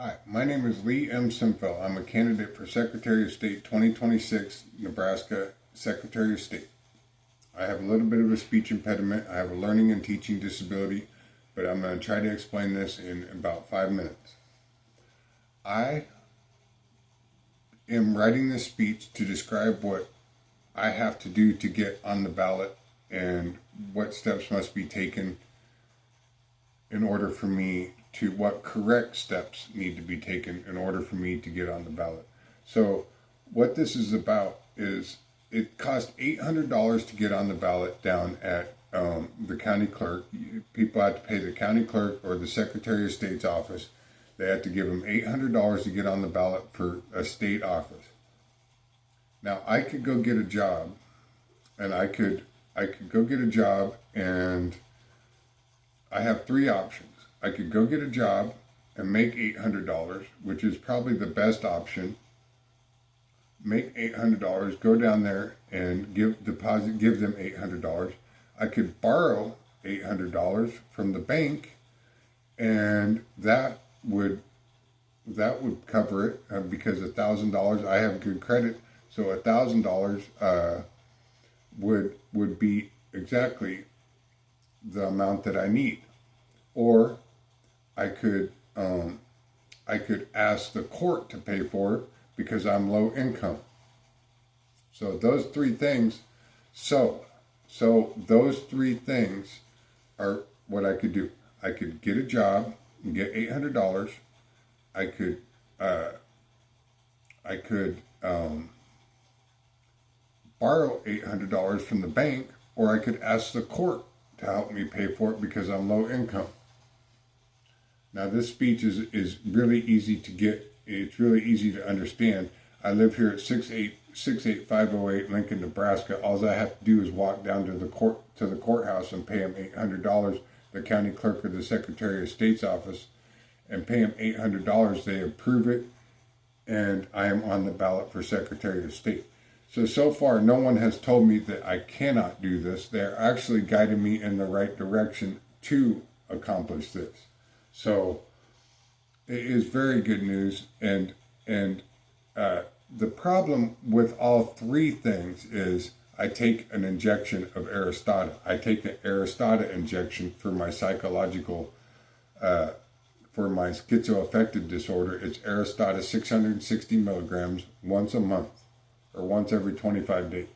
Hi, my name is Li Ximfel. I'm a candidate for Secretary of State 2026, Nebraska Secretary of State. I have a little bit of a speech impediment. I have a learning and teaching disability, but I'm going to try to explain this in about 5 minutes. I am writing this speech to describe what I have to do to get on the ballot and what steps must be taken in order for me to, what correct steps need to be taken in order for me to get on the ballot. So what this is about is it costs $800 to get on the ballot down at the county clerk. People have to pay the county clerk or the Secretary of State's office. They have to give them $800 to get on the ballot for a state office. Now I could go get a job, and I could go get a job, and I have three options. I could go get a job and make $800, which is probably the best option. Make $800, go down there and give them $800. I could borrow $800 from the bank, and that would cover it because $1,000, I have good credit, so $1,000 would be exactly the amount that I need. Or I could ask the court to pay for it because I'm low income. So those three things. So those three things are what I could do. I could get a job and get $800. I could borrow $800 from the bank, or I could ask the court to help me pay for it because I'm low income. Now this speech is really easy to get. It's really easy to understand. I live here at 68508 Lincoln, Nebraska. All I have to do is walk down to the courthouse and pay them $800, the county clerk or the Secretary of State's office, and pay them $800. They approve it, and I am on the ballot for Secretary of State. So far, no one has told me that I cannot do this. They're actually guiding me in the right direction to accomplish this. So it is very good news. And the problem with all three things is I take an injection of Aristata. I take an Aristata injection for my psychological, for my schizoaffective disorder. It's Aristata 660 milligrams once a month, or once every 25 days.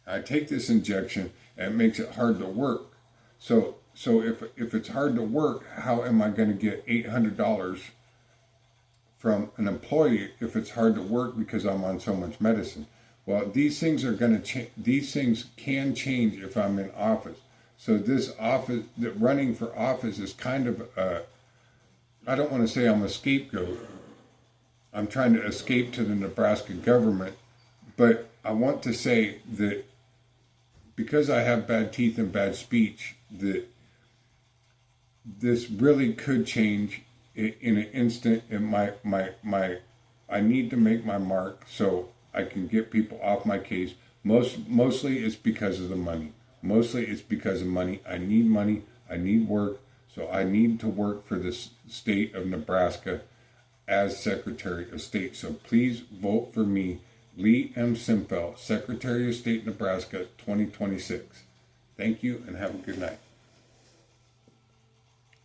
I take this injection and it makes it hard to work. So if it's hard to work, how am I going to get $800 from an employee if it's hard to work because I'm on so much medicine? Well, these things are going to change. These things can change if I'm in office. So this office, running for office, is kind of I don't want to say I'm a scapegoat. I'm trying to escape to the Nebraska government. But I want to say that because I have bad teeth and bad speech, that this really could change in an instant. And I need to make my mark so I can get people off my case. Mostly it's because of the money. Mostly it's because of money. I need money. I need work. So I need to work for the state of Nebraska as Secretary of State. So please vote for me, Li Ximfel, Secretary of State, Nebraska 2026. Thank you and have a good night.